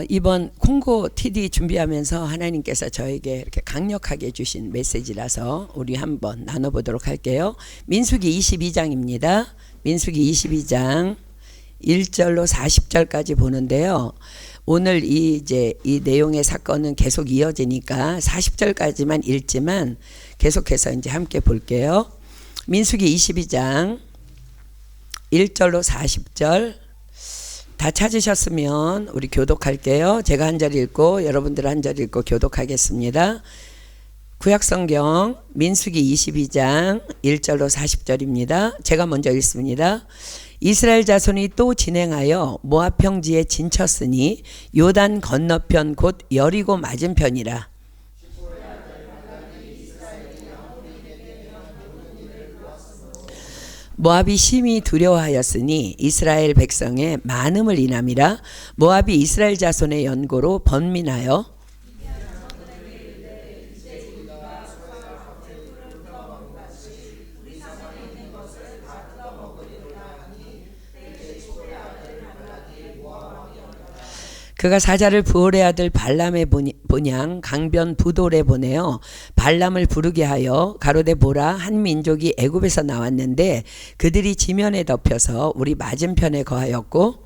이번 콩고 TD 준비하면서 하나님께서 저에게 이렇게 강력하게 주신 메시지라서 우리 한번 나눠보도록 할게요. 민수기 22장입니다. 민수기 22장 1절로 40절까지 보는데요. 오늘 이 내용의 사건은 계속 이어지니까 40절까지만 읽지만 계속해서 이제 함께 볼게요. 민수기 22장 1절로 40절 다 찾으셨으면 우리 교독할게요. 제가 한 절 읽고 여러분들 한 절 읽고 교독하겠습니다. 구약성경 민수기 22장 1절로 40절입니다. 제가 먼저 읽습니다. 이스라엘 자손이 또 진행하여 모압 평지에 진쳤으니 요단 건너편 곧 여리고 맞은편이라. 모압이 심히 두려워하였으니 이스라엘 백성의 많음을 인함이라. 모압이 이스라엘 자손의 연고로 번민하여 그가 사자를 부올의 아들 발람의 본향 강변 부돌에 보내어 발람을 부르게 하여 가로되 보라, 한 민족이 애굽에서 나왔는데 그들이 지면에 덮여서 우리 맞은편에 거하였고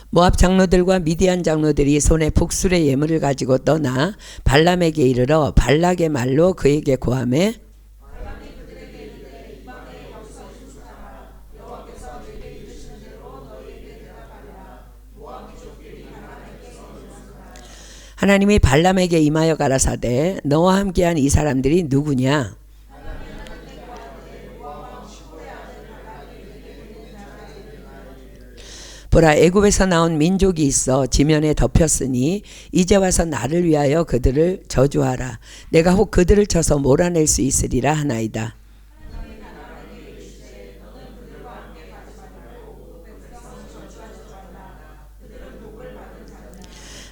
모압 장로들과 미디안 장로들이 손에 복술의 예물을 가지고 떠나 발람에게 이르러 발락의 말로 그에게 고하매 하나님이 발람에게 임하여 가라사대 너와 함께한 이 사람들이 누구냐? 보라, 애굽에서 나온 민족이 있어 지면에 덮였으니 이제 와서 나를 위하여 그들을 저주하라. 내가 혹 그들을 쳐서 몰아낼 수 있으리라 하나이다.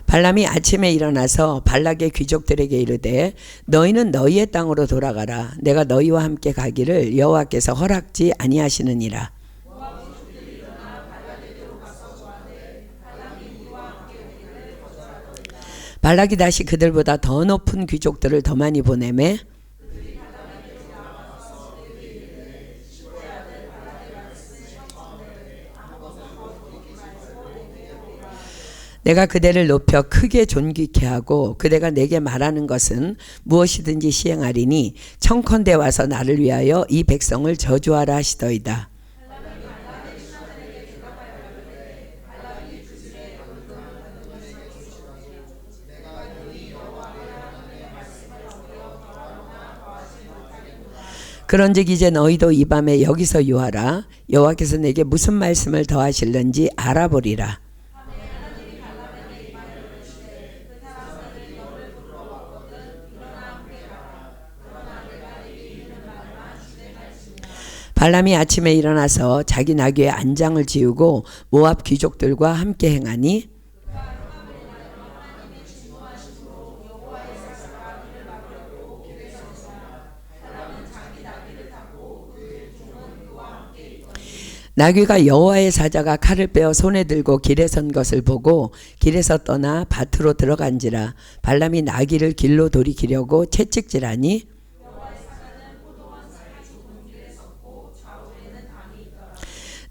발람이 아침에 일어나서 발락의 귀족들에게 이르되 너희는 너희의 땅으로 돌아가라. 내가 너희와 함께 가기를 여호와께서 허락지 아니하시느니라. 발락이 다시 그들보다 더 높은 귀족들을 더 많이 보내매 내가 그대를 높여 크게 존귀케 하고 그대가 내게 말하는 것은 무엇이든지 시행하리니 청컨대 와서 나를 위하여 이 백성을 저주하라 하시더이다. 그런즉 이제 너희도 이 밤에 여기서 유하라. 여호와께서 내게 무슨 말씀을 더하실는지 알아보리라. 발람이 아침에 일어나서 자기 나귀의 안장을 지우고 모압 귀족들과 함께 행하니 나귀가 여호와의 사자가 칼을 빼어 손에 들고 길에 선 것을 보고 길에서 떠나 밭으로 들어간지라. 발람이 나귀를 길로 돌이키려고 채찍질하니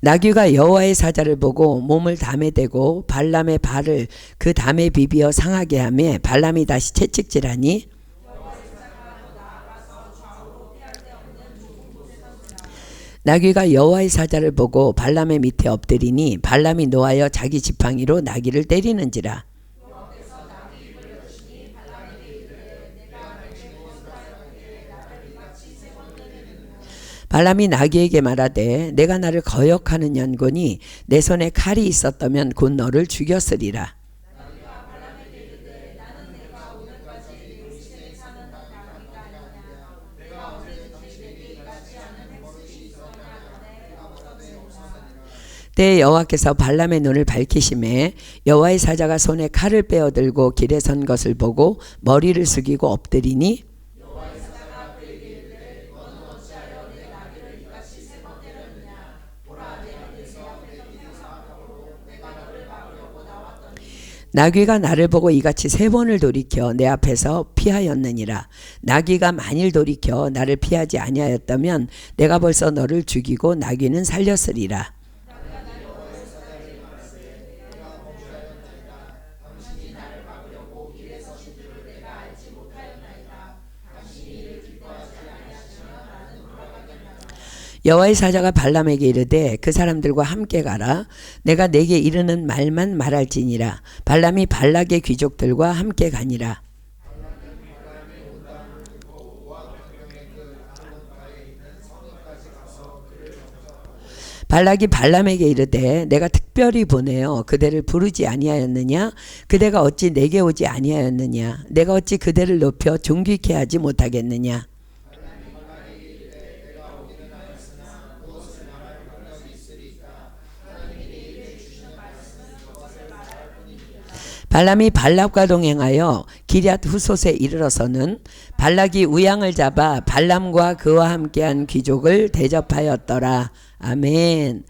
나귀가 여호와의 사자를 보고 몸을 담에 대고 발람의 발을 그 담에 비비어 상하게 하며 발람이 다시 채찍질하니 나귀가 여호와의 사자를 보고 발람의 밑에 엎드리니 발람이 노하여 자기 지팡이로 나귀를 때리는지라. 발람이 나귀에게 말하되 내가 나를 거역하는 연고니 내 손에 칼이 있었다면 곧 너를 죽였으리라. 때에 여호와께서 발람의 눈을 밝히심에 여호와의 사자가 손에 칼을 빼어들고 길에 선 것을 보고 머리를 숙이고 엎드리니 나귀가 나를 보고 이같이 3번을 돌이켜 내 앞에서 피하였느니라. 나귀가 만일 돌이켜 나를 피하지 아니하였다면 내가 벌써 너를 죽이고 나귀는 살렸으리라. 여호와의 사자가 발람에게 이르되 그 사람들과 함께 가라. 내가 내게 이르는 말만 말할지니라. 발람이 발락의 귀족들과 함께 가니라. 발락이 발람에게 이르되 내가 특별히 보내어 그대를 부르지 아니하였느냐? 그대가 어찌 내게 오지 아니하였느냐? 내가 어찌 그대를 높여 존귀케 하지 못하겠느냐? 발람이 발락과 동행하여 기럇 후솥에 이르러서는 발락이 우양을 잡아 발람과 그와 함께한 귀족을 대접하였더라. 아멘.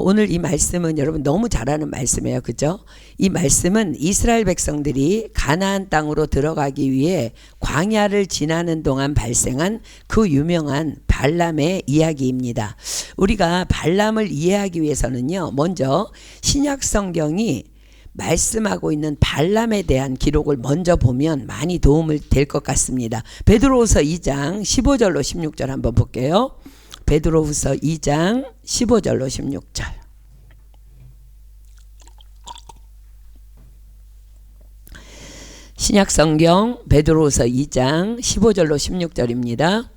오늘 이 말씀은 여러분 너무 잘 아는 말씀이에요. 그죠? 이 말씀은 이스라엘 백성들이 가나안 땅으로 들어가기 위해 광야를 지나는 동안 발생한 그 유명한 발람의 이야기입니다. 우리가 발람을 이해하기 위해서는요, 먼저 신약 성경이 말씀하고 있는 발람에 대한 기록을 먼저 보면 많이 도움을 될 것 같습니다. 베드로후서 2장 15절로 16절 한번 볼게요. 베드로후서 2장 15절로 16절. 신약 성경 베드로후서 2장 15절로 16절입니다.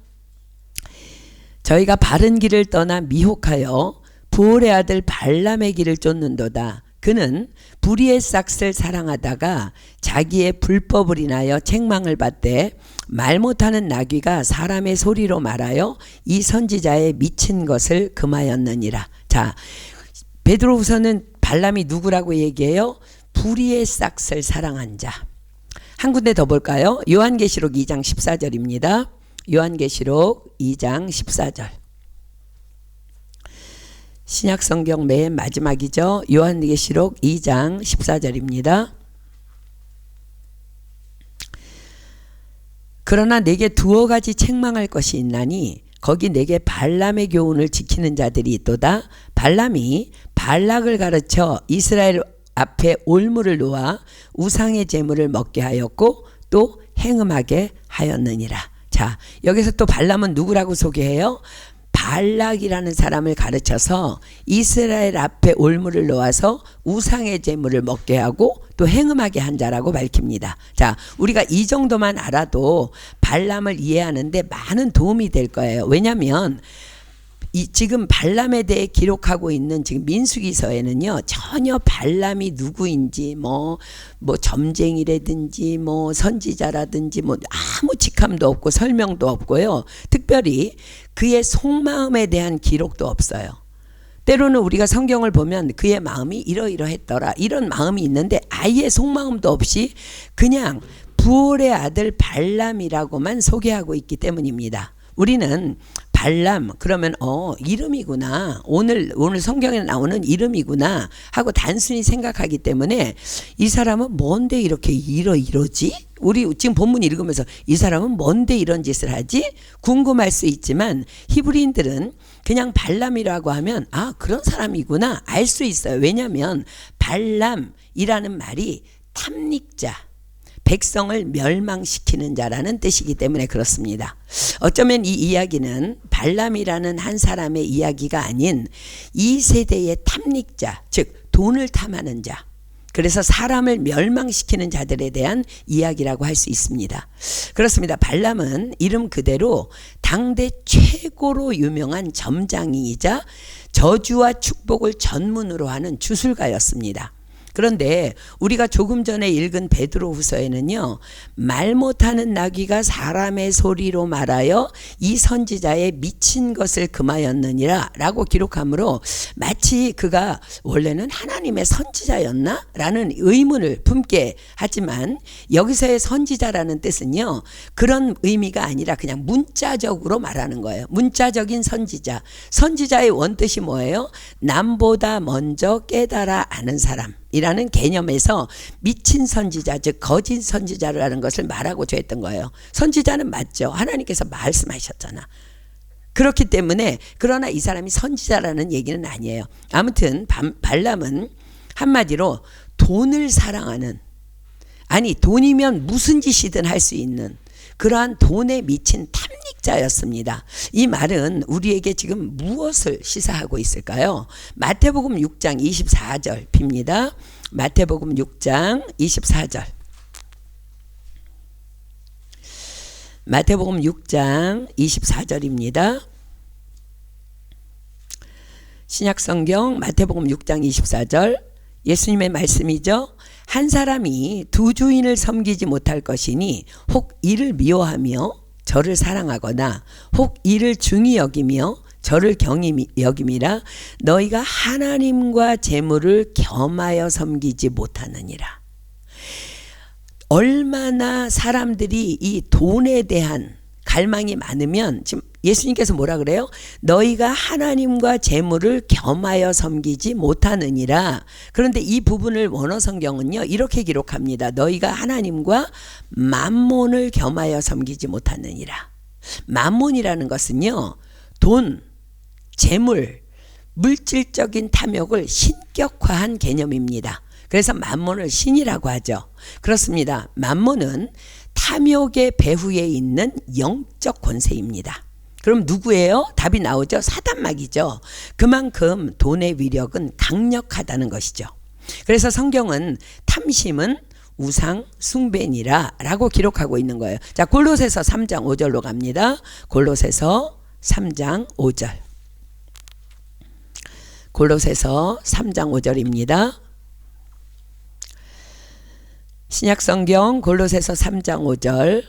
저희가 바른 길을 떠나 미혹하여 부올의 아들 발람의 길을 쫓는도다. 그는 불의의 싹을 사랑하다가 자기의 불법을 인하여 책망을 받되 말 못하는 나귀가 사람의 소리로 말하여 이 선지자의 미친 것을 금하였느니라. 자, 베드로후서는 발람이 누구라고 얘기해요? 불의의 싹을 사랑한 자. 한 군데 더 볼까요? 요한계시록 2장 14절입니다. 요한계시록 2장 14절. 신약성경 맨 마지막이죠. 요한계시록 2장 14절입니다. 그러나 내게 두어 가지 책망할 것이 있나니 거기 내게 발람의 교훈을 지키는 자들이 있도다. 발람이 발락을 가르쳐 이스라엘 앞에 올무를 놓아 우상의 제물을 먹게 하였고 또 행음하게 하였느니라. 자, 여기서 또 발람은 누구라고 소개해요? 발락이라는 사람을 가르쳐서 이스라엘 앞에 올무를 놓아서 우상의 제물을 먹게 하고 또 행음하게 한 자라고 밝힙니다. 자, 우리가 이 정도만 알아도 발람을 이해하는데 많은 도움이 될 거예요. 왜냐하면 지금 발람에 대해 기록하고 있는 지금 민수기서에는요, 전혀 발람이 누구인지 뭐 점쟁이라든지 뭐 선지자라든지 뭐 아무 직함도 없고 설명도 없고요. 특별히 그의 속마음에 대한 기록도 없어요. 때로는 우리가 성경을 보면 그의 마음이 이러이러했더라 이런 마음이 있는데 아예 속마음도 없이 그냥 부올의 아들 발람이라고만 소개하고 있기 때문입니다. 우리는 발람 그러면 이름이구나, 오늘 성경에 나오는 이름이구나 하고 단순히 생각하기 때문에 이 사람은 뭔데 이렇게 이러지? 우리 지금 본문 읽으면서 이 사람은 뭔데 이런 짓을 하지? 궁금할 수 있지만 히브리인들은 그냥 발람이라고 하면 그런 사람이구나 알 수 있어요. 왜냐하면 발람이라는 말이 탐닉자, 백성을 멸망시키는 자라는 뜻이기 때문에 그렇습니다. 어쩌면 이 이야기는 발람이라는 한 사람의 이야기가 아닌 이 세대의 탐닉자, 즉 돈을 탐하는 자, 그래서 사람을 멸망시키는 자들에 대한 이야기라고 할 수 있습니다. 그렇습니다. 발람은 이름 그대로 당대 최고로 유명한 점장이이자 저주와 축복을 전문으로 하는 주술가였습니다. 그런데 우리가 조금 전에 읽은 베드로후서에는요, 말 못하는 나귀가 사람의 소리로 말하여 이 선지자의 미친 것을 금하였느니라 라고 기록하므로 마치 그가 원래는 하나님의 선지자였나? 라는 의문을 품게 하지만 여기서의 선지자라는 뜻은요, 그런 의미가 아니라 그냥 문자적으로 말하는 거예요. 문자적인 선지자. 선지자의 원뜻이 뭐예요? 남보다 먼저 깨달아 아는 사람 이라는 개념에서 미친 선지자, 즉 거짓 선지자라는 것을 말하고자 했던 거예요. 선지자는 맞죠. 하나님께서 말씀하셨잖아. 그렇기 때문에, 그러나 이 사람이 선지자라는 얘기는 아니에요. 아무튼 발람은 한마디로 돈을 사랑하는, 아니 돈이면 무슨 짓이든 할 수 있는 그러한 돈에 미친 탐닉자였습니다. 이 말은 우리에게 지금 무엇을 시사하고 있을까요? 마태복음 6장 24절 핍니다. 마태복음 6장 24절. 마태복음 6장 24절입니다. 신약성경 마태복음 6장 24절 예수님의 말씀이죠. 한 사람이 두 주인을 섬기지 못할 것이니 혹 이를 미워하며 저를 사랑하거나 혹 이를 중히 여기며 저를 경히 여김이라 너희가 하나님과 재물을 겸하여 섬기지 못하느니라. 얼마나 사람들이 이 돈에 대한 갈망이 많으면, 지금 예수님께서 뭐라 그래요? 너희가 하나님과 재물을 겸하여 섬기지 못하느니라. 그런데 이 부분을 원어 성경은요, 이렇게 기록합니다. 너희가 하나님과 만몬을 겸하여 섬기지 못하느니라. 만몬이라는 것은요, 돈, 재물, 물질적인 탐욕을 신격화한 개념입니다. 그래서 만몬을 신이라고 하죠. 그렇습니다. 만몬은 탐욕의 배후에 있는 영적 권세입니다. 그럼 누구예요? 답이 나오죠. 사단마귀죠. 그만큼 돈의 위력은 강력하다는 것이죠. 그래서 성경은 탐심은 우상 숭배니라 라고 기록하고 있는 거예요. 자, 골로새서 3장 5절로 갑니다. 골로새서 3장 5절. 골로새서 3장 5절입니다. 신약성경 골로새서 3장 5절.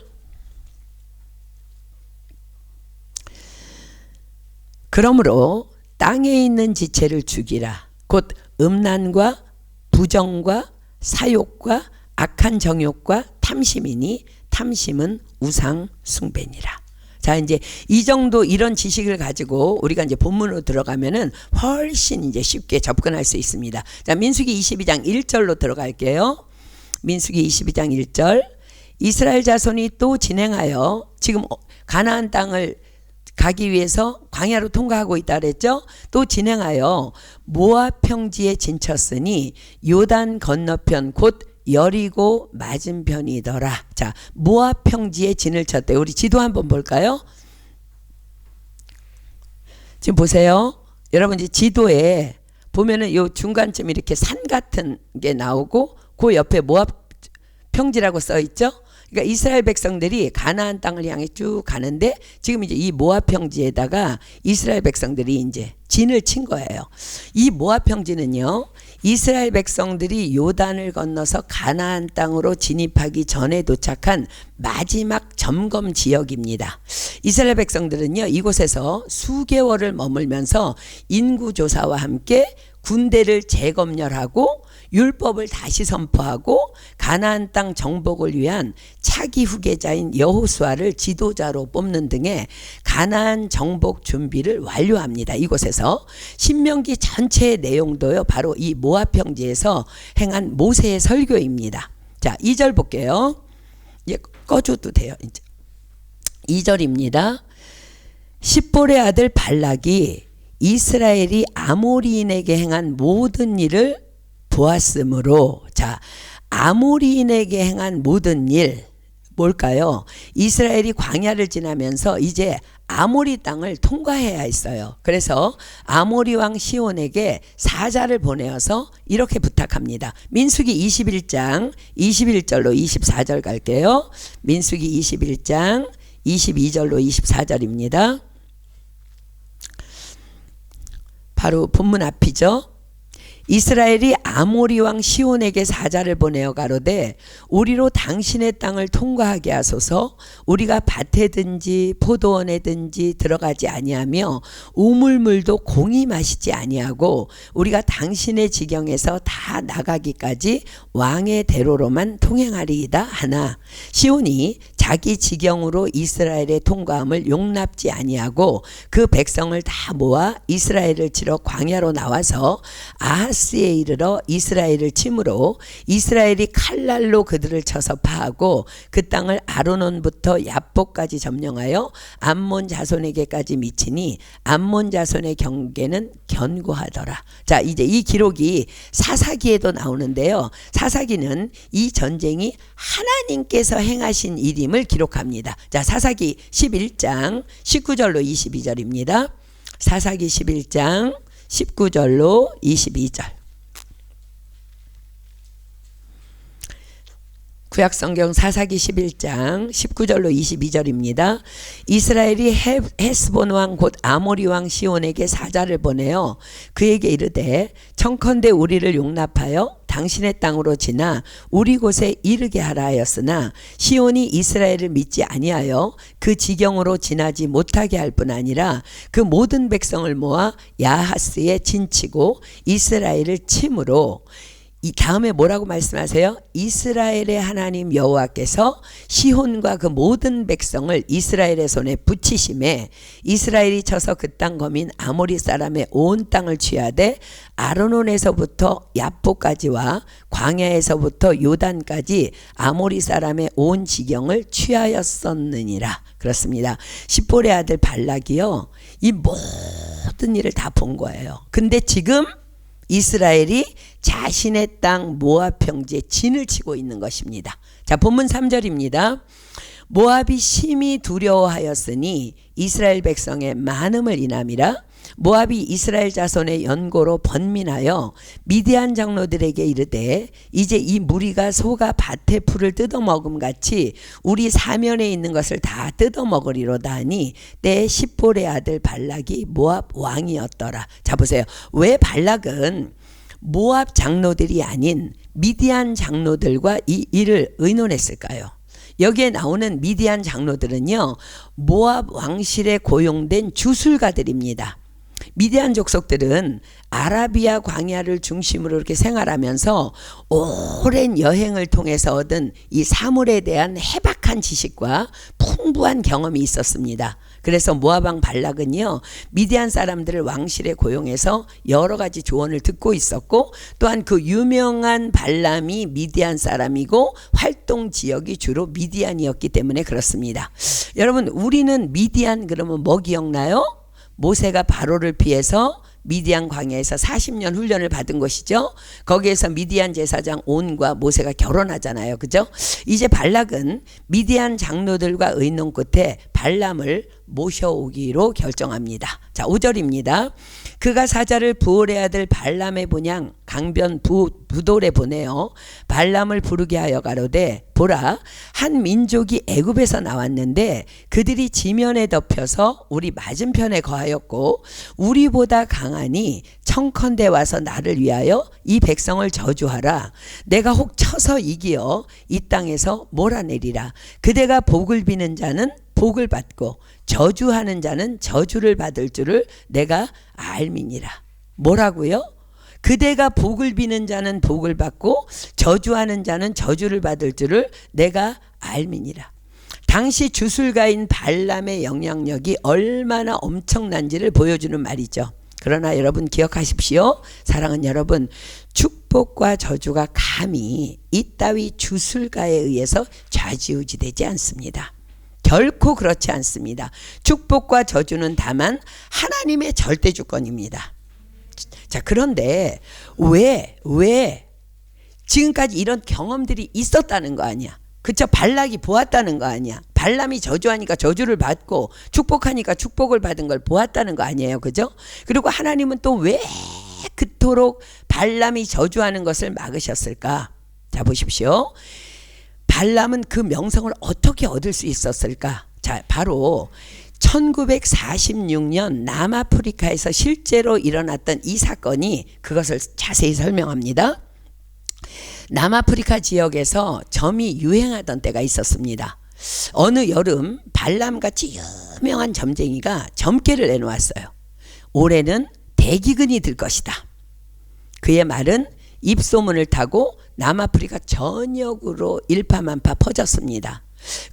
그러므로 땅에 있는 지체를 죽이라. 곧 음란과 부정과 사욕과 악한 정욕과 탐심이니 탐심은 우상 숭배니라. 자, 이제 이 정도 이런 지식을 가지고 우리가 이제 본문으로 들어가면은 훨씬 이제 쉽게 접근할 수 있습니다. 자, 민수기 22장 1절로 들어갈게요. 민수기 22장 1절. 이스라엘 자손이 또 진행하여 지금 가나안 땅을 가기 위해서 광야로 통과하고 있다 그랬죠. 또 진행하여 모압 평지에 진쳤으니 요단 건너편 곧 여리고 맞은편이더라. 자, 모압 평지에 진을 쳤대. 우리 지도 한번 볼까요? 지금 보세요. 여러분 이제 지도에 보면은 요 중간쯤 이렇게 산 같은 게 나오고 그 옆에 모압 평지라고 써 있죠. 그러니까 이스라엘 백성들이 가나안 땅을 향해 쭉 가는데 지금 이제 이 모압 평지에다가 이스라엘 백성들이 이제 진을 친 거예요. 이 모압 평지는요, 이스라엘 백성들이 요단을 건너서 가나안 땅으로 진입하기 전에 도착한 마지막 점검 지역입니다. 이스라엘 백성들은요, 이곳에서 수개월을 머물면서 인구조사와 함께 군대를 재검열하고 율법을 다시 선포하고 가나안 땅 정복을 위한 차기 후계자인 여호수아를 지도자로 뽑는 등의 가나안 정복 준비를 완료합니다. 이곳에서 신명기 전체의 내용도요, 바로 이 모압 평지에서 행한 모세의 설교입니다. 자, 2절 볼게요. 예, 꺼줘도 돼요. 이제 2절입니다. 십볼의 아들 발락이 이스라엘이 아모리인에게 행한 모든 일을 보았으므로, 자, 아모리인에게 행한 모든 일 뭘까요? 이스라엘이 광야를 지나면서 이제 아모리 땅을 통과해야 했어요. 그래서 아모리 왕 시온에게 사자를 보내어서 이렇게 부탁합니다. 민수기 21장 21절로 24절 갈게요. 민수기 21장 22절로 24절입니다. 바로 본문 앞이죠. 이스라엘이 아모리 왕 시온에게 사자를 보내어 가로되 우리로 당신의 땅을 통과하게 하소서. 우리가 밭에든지 포도원에든지 들어가지 아니하며 우물물도 공히 마시지 아니하고 우리가 당신의 지경에서 다 나가기까지 왕의 대로로만 통행하리이다 하나 시온이 자기 지경으로 이스라엘의 통과함을 용납지 아니하고 그 백성을 다 모아 이스라엘을 치러 광야로 나와서 아하스에 이르러 이스라엘을 치므로 이스라엘이 칼날로 그들을 쳐서 파하고 그 땅을 아르논부터 야복까지 점령하여 암몬 자손에게까지 미치니 암몬 자손의 경계는 견고하더라. 자, 이제 이 기록이 사사기에도 나오는데요. 사사기는 이 전쟁이 하나님께서 행하신 일임을 기록합니다. 자, 사사기 11장 19절로 22절입니다. 사사기 11장 19절로 22절. 구약성경 사사기 11장 19절로 22절입니다. 이스라엘이 헤스본 왕 곧 아모리 왕 시온에게 사자를 보내어 그에게 이르되 청컨대 우리를 용납하여 당신의 땅으로 지나 우리 곳에 이르게 하라 하였으나 시온이 이스라엘을 믿지 아니하여 그 지경으로 지나지 못하게 할 뿐 아니라 그 모든 백성을 모아 야하스에 진치고 이스라엘을 침으로 이 다음에 뭐라고 말씀하세요? 이스라엘의 하나님 여호와께서 시혼과 그 모든 백성을 이스라엘의 손에 붙이심에 이스라엘이 쳐서 그 땅 거민 아모리 사람의 온 땅을 취하되 아르논에서부터 야포까지와 광야에서부터 요단까지 아모리 사람의 온 지경을 취하였었느니라. 그렇습니다. 십볼의 아들 발락이요, 이 모든 일을 다 본 거예요. 근데 지금 이스라엘이 자신의 땅 모압 평지에 진을 치고 있는 것입니다. 자, 본문 3절입니다. 모압이 심히 두려워하였으니 이스라엘 백성의 많음을 인함이라. 모압이 이스라엘 자손의 연고로 번민하여 미디안 장로들에게 이르되 이제 이 무리가 소가 밭의 풀을 뜯어먹음 같이 우리 사면에 있는 것을 다 뜯어먹으리로다 하니 때 십볼의 아들 발락이 모압 왕이었더라. 자, 보세요. 왜 발락은 모압 장로들이 아닌 미디안 장로들과 이 일을 의논했을까요? 여기에 나오는 미디안 장로들은요, 모압 왕실에 고용된 주술가들입니다. 미디안 족속들은 아라비아 광야를 중심으로 이렇게 생활하면서 오랜 여행을 통해서 얻은 이 사물에 대한 해박한 지식과 풍부한 경험이 있었습니다. 그래서 모압 왕 발락은요, 미디안 사람들을 왕실에 고용해서 여러 가지 조언을 듣고 있었고, 또한 그 유명한 발람이 미디안 사람이고 활동 지역이 주로 미디안이었기 때문에 그렇습니다. 여러분, 우리는 미디안 그러면 뭐 기억나요? 모세가 바로를 피해서 미디안 광야에서 40년 훈련을 받은 것이죠. 거기에서 미디안 제사장 온과 모세가 결혼하잖아요. 그죠? 이제 발락은 미디안 장로들과 의논 끝에 발람을 모셔오기로 결정합니다. 자, 5절입니다. 그가 사자를 부올의 아들 발람의 본향 강변 부돌에 보내어 발람을 부르게 하여 가로되 보라, 한 민족이 애굽에서 나왔는데 그들이 지면에 덮여서 우리 맞은편에 거하였고 우리보다 강하니 청컨대 와서 나를 위하여 이 백성을 저주하라. 내가 혹 쳐서 이기어 이 땅에서 몰아내리라. 그대가 복을 비는 자는 복을 받고 저주하는 자는 저주를 받을 줄을 내가 알미니라. 뭐라고요? 그대가 복을 비는 자는 복을 받고 저주하는 자는 저주를 받을 줄을 내가 알미니라. 당시 주술가인 발람의 영향력이 얼마나 엄청난지를 보여주는 말이죠. 그러나 여러분 기억하십시오. 사랑하는 여러분, 축복과 저주가 감히 이따위 주술가에 의해서 좌지우지되지 않습니다. 결코 그렇지 않습니다. 축복과 저주는 다만 하나님의 절대 주권입니다. 자, 그런데 왜 지금까지 이런 경험들이 있었다는 거 아니야? 그쵸? 발락이 보았다는 거 아니야? 발람이 저주하니까 저주를 받고 축복하니까 축복을 받은 걸 보았다는 거 아니에요? 그죠? 그리고 하나님은 또 왜 그토록 발람이 저주하는 것을 막으셨을까? 자, 보십시오. 발람은 그 명성을 어떻게 얻을 수 있었을까? 자, 바로 1946년 남아프리카에서 실제로 일어났던 이 사건이 그것을 자세히 설명합니다. 남아프리카 지역에서 점이 유행하던 때가 있었습니다. 어느 여름 발람같이 유명한 점쟁이가 점괘를 내놓았어요. 올해는 대기근이 들 것이다. 그의 말은 입소문을 타고 남아프리카 전역으로 일파만파 퍼졌습니다.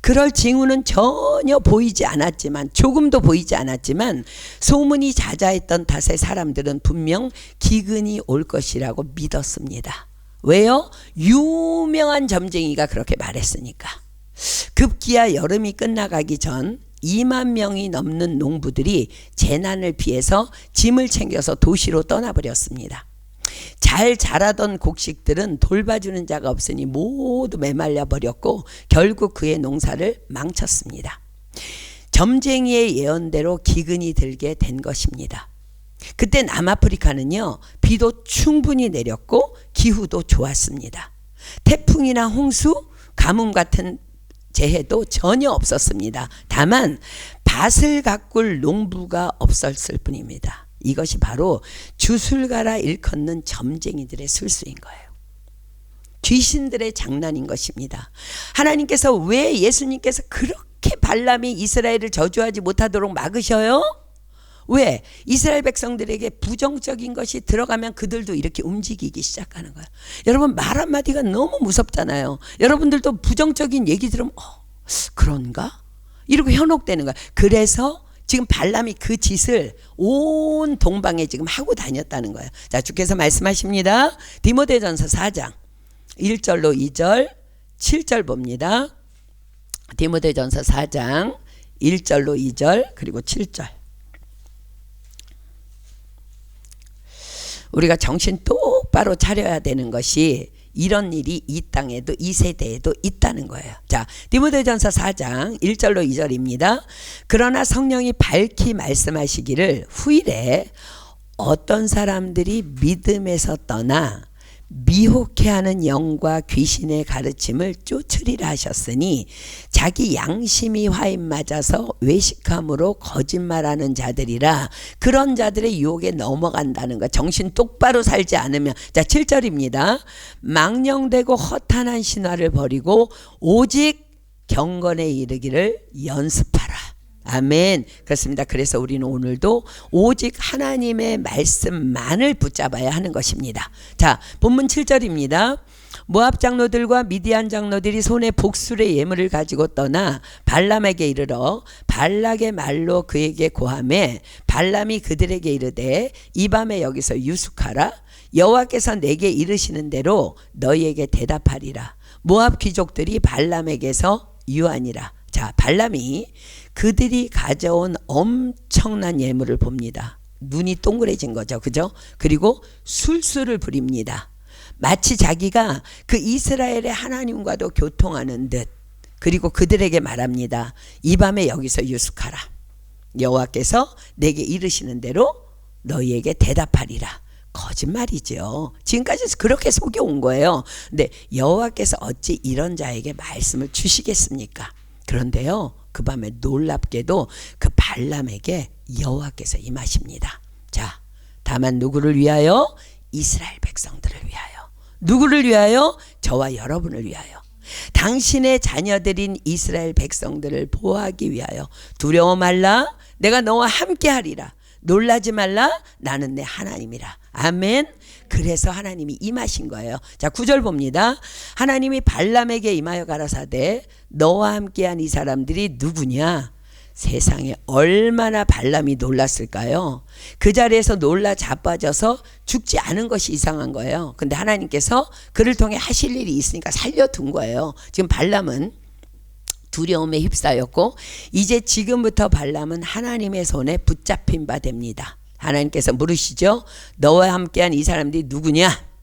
그럴 징후는 전혀 보이지 않았지만, 조금도 보이지 않았지만 소문이 자자했던 탓에 사람들은 분명 기근이 올 것이라고 믿었습니다. 왜요? 유명한 점쟁이가 그렇게 말했으니까. 급기야 여름이 끝나가기 전 2만 명이 넘는 농부들이 재난을 피해서 짐을 챙겨서 도시로 떠나버렸습니다. 잘 자라던 곡식들은 돌봐주는 자가 없으니 모두 메말라 버렸고 결국 그의 농사를 망쳤습니다. 점쟁이의 예언대로 기근이 들게 된 것입니다. 그때 남아프리카는요, 비도 충분히 내렸고 기후도 좋았습니다. 태풍이나 홍수, 가뭄 같은 재해도 전혀 없었습니다. 다만 밭을 가꿀 농부가 없었을 뿐입니다. 이것이 바로 주술가라 일컫는 점쟁이들의 술수인 거예요. 귀신들의 장난인 것입니다. 하나님께서 왜 예수님께서 그렇게 발람이 이스라엘을 저주하지 못하도록 막으셔요? 왜? 이스라엘 백성들에게 부정적인 것이 들어가면 그들도 이렇게 움직이기 시작하는 거예요. 여러분, 말 한마디가 너무 무섭잖아요. 여러분들도 부정적인 얘기 들으면 그런가? 이러고 현혹되는 거예요. 그래서 지금 발람이 그 짓을 온 동방에 지금 하고 다녔다는 거예요. 자, 주께서 말씀하십니다. 디모데전서 4장 1절로 2절 7절 봅니다. 디모데전서 4장 1절로 2절 그리고 7절. 우리가 정신 똑바로 차려야 되는 것이 이런 일이 이 땅에도 이 세대에도 있다는 거예요. 자, 디모데전서 4장 1절로 2절입니다. 그러나 성령이 밝히 말씀하시기를 후일에 어떤 사람들이 믿음에서 떠나 미혹해하는 영과 귀신의 가르침을 쫓으리라 하셨으니 자기 양심이 화인 맞아서 외식함으로 거짓말하는 자들이라. 그런 자들의 유혹에 넘어간다는 거. 정신 똑바로 살지 않으면. 자, 7절입니다. 망령되고 허탄한 신화를 버리고 오직 경건에 이르기를 연습하라. 아멘. 그렇습니다. 그래서 우리는 오늘도 오직 하나님의 말씀만을 붙잡아야 하는 것입니다. 자, 본문 7절입니다. 모압 장로들과 미디안 장로들이 손에 복술의 예물을 가지고 떠나 발람에게 이르러 발락의 말로 그에게 고하매 발람이 그들에게 이르되 이 밤에 여기서 유숙하라. 여호와께서 내게 이르시는 대로 너희에게 대답하리라. 모압 귀족들이 발람에게서 유하니라. 자, 발람이 그들이 가져온 엄청난 예물을 봅니다. 눈이 동그래진 거죠. 그죠? 그리고 술수를 부립니다. 마치 자기가 그 이스라엘의 하나님과도 교통하는 듯. 그리고 그들에게 말합니다. 이 밤에 여기서 유숙하라. 여호와께서 내게 이르시는 대로 너희에게 대답하리라. 거짓말이죠. 지금까지 그렇게 속여온 거예요. 근데 여호와께서 어찌 이런 자에게 말씀을 주시겠습니까? 그런데요, 그 밤에 놀랍게도 그 발람에게 여호와께서 임하십니다. 자, 다만 누구를 위하여? 이스라엘 백성들을 위하여. 누구를 위하여? 저와 여러분을 위하여. 당신의 자녀들인 이스라엘 백성들을 보호하기 위하여. 두려워 말라, 내가 너와 함께 하리라. 놀라지 말라, 나는 내 하나님이라. 아멘. 그래서 하나님이 임하신 거예요. 자, 9절 봅니다. 하나님이 발람에게 임하여 가라사대 너와 함께한 이 사람들이 누구냐? 세상에 얼마나 발람이 놀랐을까요? 그 자리에서 놀라 자빠져서 죽지 않은 것이 이상한 거예요. 근데 하나님께서 그를 통해 하실 일이 있으니까 살려둔 거예요. 지금 발람은 두려움에 휩싸였고 이제 지금부터 발람은 하나님의 손에 붙잡힌 바 됩니다. 하나님께서 물으시죠. 너와 함께한 이 사람들이 누구냐?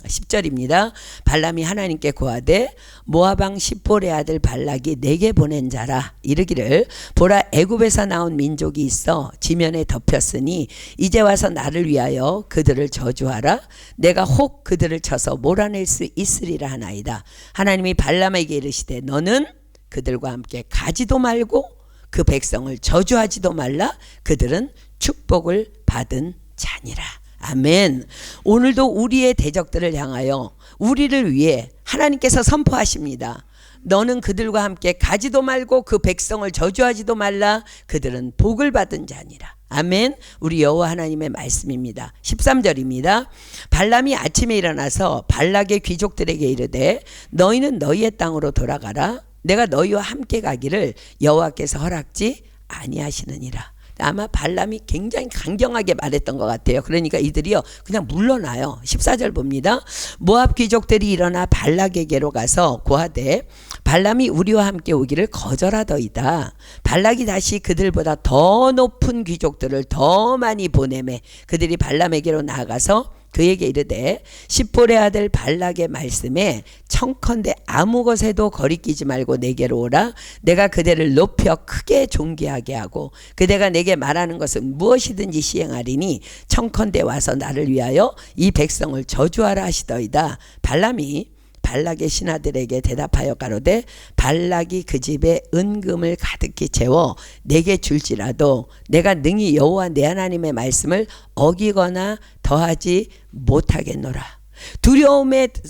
10절입니다. 발람이 하나님께 고하되 모압 왕 십볼의 아들 발락이 내게 보낸 자라. 이르기를 보라, 애굽에서 나온 민족이 있어 지면에 덮였으니 이제 와서 나를 위하여 그들을 저주하라. 내가 혹 그들을 쳐서 몰아낼 수 있으리라 하나이다. 하나님이 발람에게 이르시되 너는 그들과 함께 가지도 말고 그 백성을 저주하지도 말라. 그들은 축복을 받은 자니라. 아멘. 오늘도 우리의 대적들을 향하여 우리를 위해 하나님께서 선포하십니다. 너는 그들과 함께 가지도 말고 그 백성을 저주하지도 말라. 그들은 복을 받은 자니라. 아멘. 우리 여호와 하나님의 말씀입니다. 13절입니다. 발람이 아침에 일어나서 발락의 귀족들에게 이르되 너희는 너희의 땅으로 돌아가라. 내가 너희와 함께 가기를 여호와께서 허락지 아니하시느니라. 아마 발람이 굉장히 강경하게 말했던 것 같아요. 그러니까 이들이요 그냥 물러나요. 14절 봅니다. 모압 귀족들이 일어나 발락에게로 가서 고하되 발람이 우리와 함께 오기를 거절하더이다. 발락이 다시 그들보다 더 높은 귀족들을 더 많이 보내매 그들이 발람에게로 나아가서 그에게 이르되 십볼의 아들 발락의 말씀에 청컨대 아무 것에도 거리끼지 말고 내게로 오라. 내가 그대를 높여 크게 존귀하게 하고 그대가 내게 말하는 것은 무엇이든지 시행하리니 청컨대 와서 나를 위하여 이 백성을 저주하라 하시더이다. 발람이 발락의 신하들에게 대답하여 가로되 발락이 그 집에 은금을 가득히 채워 내게 줄지라도 내가 능히 여호와 내 하나님의 말씀을 어기거나 더하지 못하겠노라.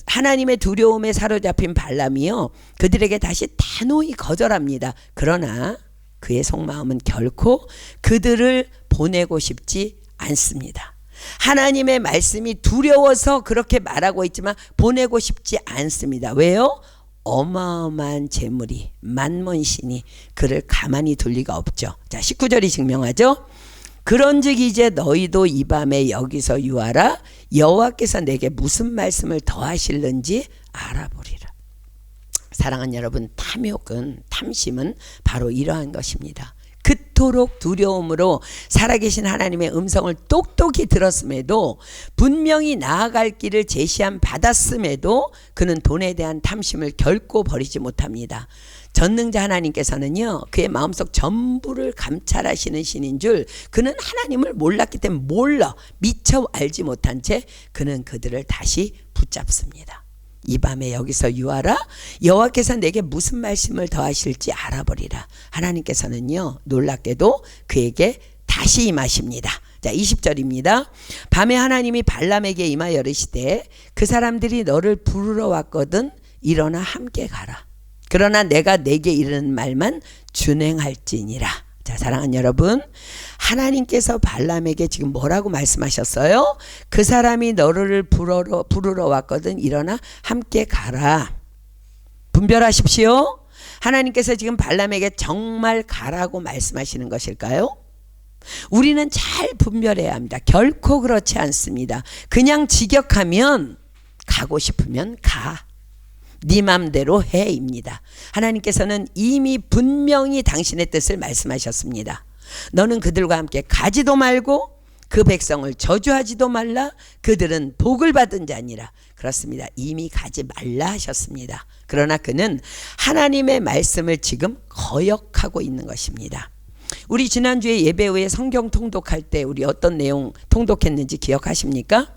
하나님의 두려움에 사로잡힌 발람이요 그들에게 다시 단호히 거절합니다. 그러나 그의 속마음은 결코 그들을 보내고 싶지 않습니다. 하나님의 말씀이 두려워서 그렇게 말하고 있지만 보내고 싶지 않습니다. 왜요? 어마어마한 재물이 만몬신이 그를 가만히 둘 리가 없죠. 자, 19절이 증명하죠. 그런즉 이제 너희도 이 밤에 여기서 유하라. 여호와께서 내게 무슨 말씀을 더하실는지 알아보리라. 사랑하는 여러분, 탐심은 바로 이러한 것입니다. 그토록 두려움으로 살아계신 하나님의 음성을 똑똑히 들었음에도 분명히 나아갈 길을 제시함 받았음에도 그는 돈에 대한 탐심을 결코 버리지 못합니다. 전능자 하나님께서는요 그의 마음속 전부를 감찰하시는 신인 줄 그는 하나님을 몰랐기 때문에 미처 알지 못한 채 그는 그들을 다시 붙잡습니다. 이 밤에 여기서 유하라. 여호와께서 내게 무슨 말씀을 더하실지 알아보리라. 하나님께서는요 놀랍게도 그에게 다시 임하십니다. 자, 20절입니다. 밤에 하나님이 발람에게 임하여 이르시되 그 사람들이 너를 부르러 왔거든 일어나 함께 가라. 그러나 내가 내게 이르는 말만 준행할지니라. 자, 사랑하는 여러분, 하나님께서 발람에게 지금 뭐라고 말씀하셨어요? 그 사람이 너를 부르러 왔거든 일어나 함께 가라. 분별하십시오. 하나님께서 지금 발람에게 정말 가라고 말씀하시는 것일까요? 우리는 잘 분별해야 합니다. 결코 그렇지 않습니다. 그냥 직역하면 가고 싶으면 가. 네 맘대로 해입니다. 하나님께서는 이미 분명히 당신의 뜻을 말씀하셨습니다. 너는 그들과 함께 가지도 말고 그 백성을 저주하지도 말라. 그들은 복을 받은 자니라. 그렇습니다. 이미 가지 말라 하셨습니다. 그러나 그는 하나님의 말씀을 지금 거역하고 있는 것입니다. 우리 지난주에 예배 후에 성경 통독할 때 우리 어떤 내용 통독했는지 기억하십니까?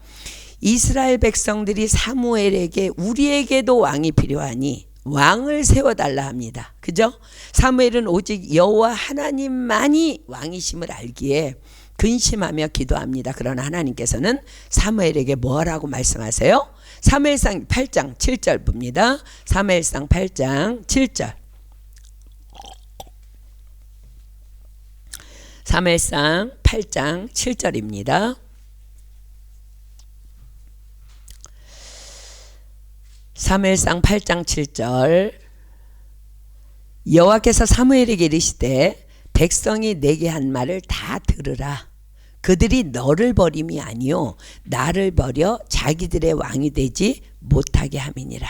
이스라엘 백성들이 사무엘에게 우리에게도 왕이 필요하니 왕을 세워달라 합니다. 그죠? 사무엘은 오직 여호와 하나님만이 왕이심을 알기에 근심하며 기도합니다. 그러나 하나님께서는 사무엘에게 뭐라고 말씀하세요? 사무엘상 8장 7절 봅니다. 사무엘상 8장 7절. 사무엘상 8장 7절입니다. 사무엘상 8장 7절. 여호와께서 사무엘에게 이르시되 백성이 내게 한 말을 다 들으라. 그들이 너를 버림이 아니요 나를 버려 자기들의 왕이 되지 못하게 함이니라.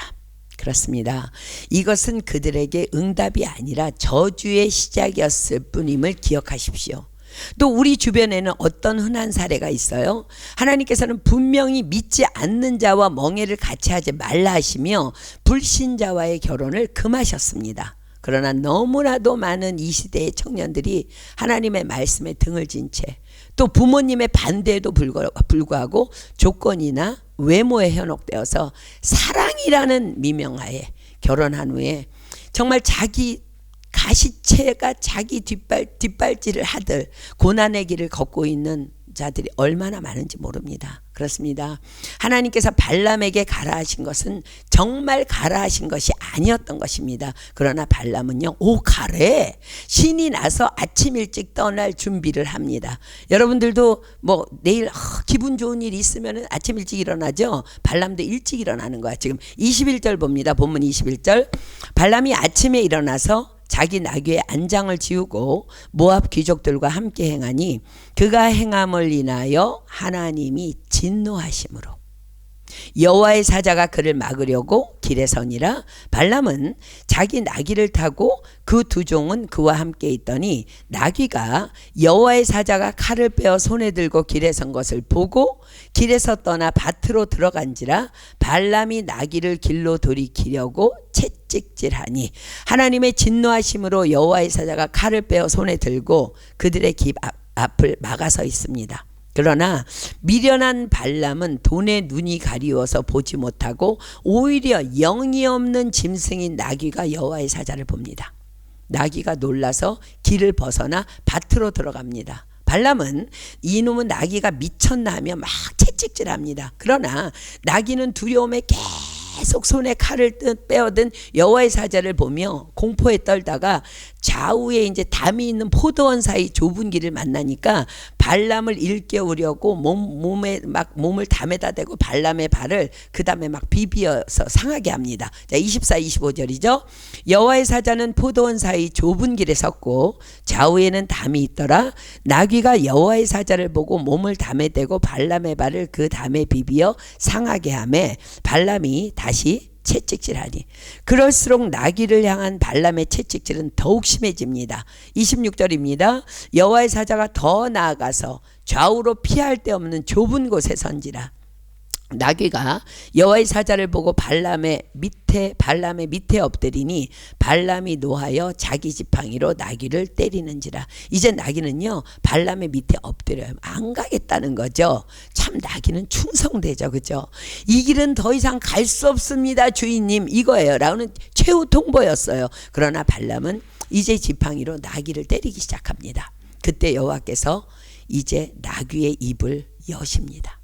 그렇습니다. 이것은 그들에게 응답이 아니라 저주의 시작이었을 뿐임을 기억하십시오. 또 우리 주변에는 어떤 흔한 사례가 있어요. 하나님께서는 분명히 믿지 않는 자와 멍해를 같이 하지 말라 하시며 불신자와의 결혼을 금하셨습니다. 그러나 너무나도 많은 이 시대의 청년들이 하나님의 말씀에 등을 진 채 또 부모님의 반대에도 불구하고 조건이나 외모에 현혹되어서 사랑이라는 미명하에 결혼한 후에 정말 자기 가시채가 자기 뒷발질을 하듯 고난의 길을 걷고 있는 자들이 얼마나 많은지 모릅니다. 그렇습니다. 하나님께서 발람에게 가라 하신 것은 정말 가라 하신 것이 아니었던 것입니다. 그러나 발람은요, 오 가래, 신이 나서 아침 일찍 떠날 준비를 합니다. 여러분들도 뭐 내일 기분 좋은 일 있으면 아침 일찍 일어나죠. 발람도 일찍 일어나는 거야. 지금 21절 봅니다. 본문 21절. 발람이 아침에 일어나서 자기 나귀의 안장을 지우고 모압 귀족들과 함께 행하니 그가 행함을 인하여 하나님이 진노하심으로 여호와의 사자가 그를 막으려고 길에 서니라. 발람은 자기 나귀를 타고 그 두 종은 그와 함께 있더니 나귀가 여호와의 사자가 칼을 빼어 손에 들고 길에 선 것을 보고 길에서 떠나 밭으로 들어간지라. 발람이 나귀를 길로 돌이키려고 채찍질하니 하나님의 진노하심으로 여호와의 사자가 칼을 빼어 손에 들고 그들의 길 앞을 막아서 있습니다. 그러나 미련한 발람은 돈에 눈이 가리워서 보지 못하고 오히려 영이 없는 짐승인 나귀가 여호와의 사자를 봅니다. 나귀가 놀라서 길을 벗어나 밭으로 들어갑니다. 발람은 이놈은 나귀가 미쳤나 하며 막 채찍질합니다. 그러나 나귀는 두려움에 계속 손에 칼을 빼어든 여호와의 사자를 보며 공포에 떨다가 좌우에 이제 담이 있는 포도원 사이 좁은 길을 만나니까 발람을 일깨우려고 몸을 담에다 대고 발람의 발을 그 다음에 막 비비어서 상하게 합니다. 자, 24, 25절이죠. 여호와의 사자는 포도원 사이 좁은 길에 섰고 좌우에는 담이 있더라. 나귀가 여호와의 사자를 보고 몸을 담에 대고 발람의 발을 그 담에 비비어 상하게 하매 발람이 다시 채찍질하니 그럴수록 나귀를 향한 발람의 채찍질은 더욱 심해집니다. 26절입니다. 여호와의 사자가 더 나아가서 좌우로 피할 데 없는 좁은 곳에 선지라. 나귀가 여호와의 사자를 보고 발람의 밑에 엎드리니 발람이 노하여 자기 지팡이로 나귀를 때리는지라. 이제 나귀는요 발람의 밑에 엎드려요. 안 가겠다는 거죠. 참 나귀는 충성되죠. 그죠? 이 길은 더 이상 갈 수 없습니다 주인님, 이거예요 라는 최후 통보였어요. 그러나 발람은 이제 지팡이로 나귀를 때리기 시작합니다. 그때 여호와께서 이제 나귀의 입을 여십니다.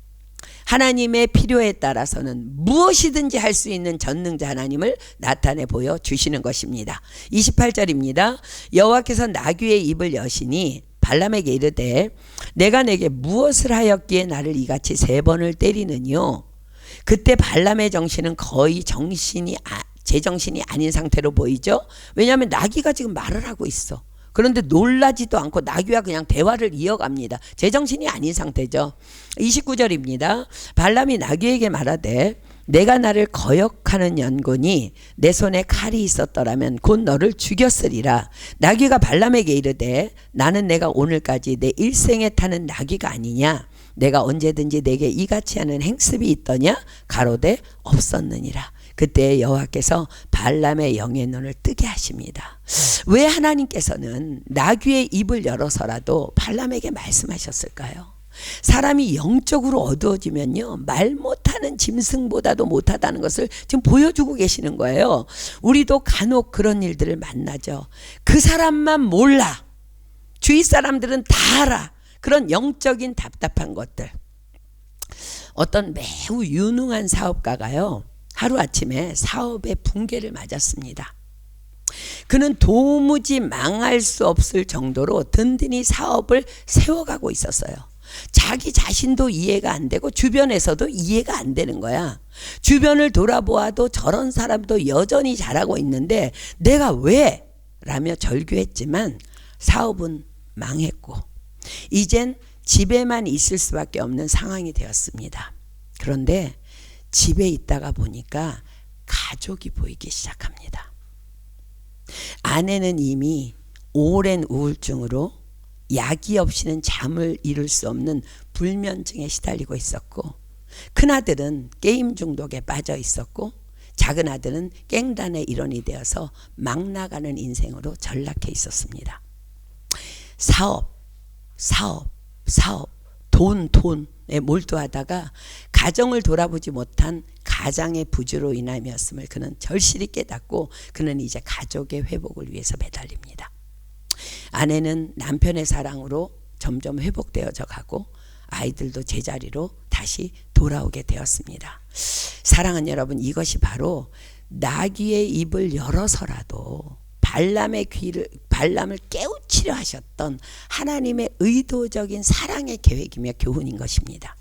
하나님의 필요에 따라서는 무엇이든지 할 수 있는 전능자 하나님을 나타내 보여 주시는 것입니다. 28절입니다. 여호와께서 나귀의 입을 여시니 발람에게 이르되 내가 내게 무엇을 하였기에 나를 이같이 3번을 때리느뇨. 그때 발람의 정신은 거의 제정신이 아닌 상태로 보이죠. 왜냐하면 나귀가 지금 말을 하고 있어. 그런데 놀라지도 않고 나귀와 그냥 대화를 이어갑니다. 제정신이 아닌 상태죠. 29절입니다. 발람이 나귀에게 말하되 내가 나를 거역하는 연곤이 내 손에 칼이 있었더라면 곧 너를 죽였으리라. 나귀가 발람에게 이르되 나는 내가 오늘까지 내 일생에 타는 나귀가 아니냐. 내가 언제든지 내게 이같이 하는 행습이 있더냐. 가로되 없었느니라. 그때 여호와께서 발람의 영의 눈을 뜨게 하십니다. 왜 하나님께서는 나귀의 입을 열어서라도 발람에게 말씀하셨을까요? 사람이 영적으로 어두워지면요 말 못하는 짐승보다도 못하다는 것을 지금 보여주고 계시는 거예요. 우리도 간혹 그런 일들을 만나죠. 그 사람만 몰라, 주위 사람들은 다 알아. 그런 영적인 답답한 것들. 어떤 매우 유능한 사업가가요 하루아침에 사업의 붕괴를 맞았습니다. 그는 도무지 망할 수 없을 정도로 든든히 사업을 세워가고 있었어요. 자기 자신도 이해가 안 되고 주변에서도 이해가 안 되는 거야. 주변을 돌아보아도 저런 사람도 여전히 잘하고 있는데 내가 왜? 라며 절규했지만 사업은 망했고 이젠 집에만 있을 수밖에 없는 상황이 되었습니다. 그런데 집에 있다가 보니까 가족이 보이기 시작합니다. 아내는 이미 오랜 우울증으로 약이 없이는 잠을 이룰 수 없는 불면증에 시달리고 있었고 큰아들은 게임 중독에 빠져 있었고 작은 아들은 깽단의 일원이 되어서 막 나가는 인생으로 전락해 있었습니다. 사업, 돈에 몰두하다가 가정을 돌아보지 못한 가장의 부주로 인함이었음을 그는 절실히 깨닫고 그는 이제 가족의 회복을 위해서 매달립니다. 아내는 남편의 사랑으로 점점 회복되어져 가고 아이들도 제자리로 다시 돌아오게 되었습니다. 사랑하는 여러분, 이것이 바로 나귀의 입을 열어서라도 발람을 깨우치려 하셨던 하나님의 의도적인 사랑의 계획이며 교훈인 것입니다.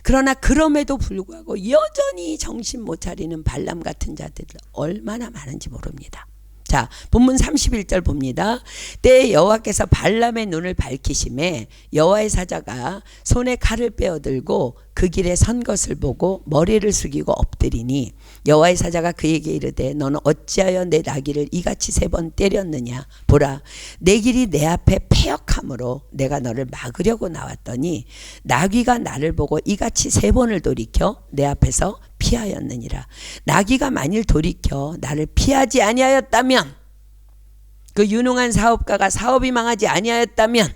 그러나 그럼에도 불구하고 여전히 정신 못 차리는 발람 같은 자들이 얼마나 많은지 모릅니다. 자, 본문 31절 봅니다. 때에 여호와께서 발람의 눈을 밝히심에 여호와의 사자가 손에 칼을 빼어들고 그 길에 선 것을 보고 머리를 숙이고 엎드리니 여호와의 사자가 그에게 이르되 너는 어찌하여 내 나귀를 이같이 3번 때렸느냐. 보라, 내 길이 내 앞에 패역함으로 내가 너를 막으려고 나왔더니 나귀가 나를 보고 이같이 3번을 돌이켜 내 앞에서 피하였느니라. 나귀가 만일 돌이켜 나를 피하지 아니하였다면, 그 유능한 사업가가 사업이 망하지 아니하였다면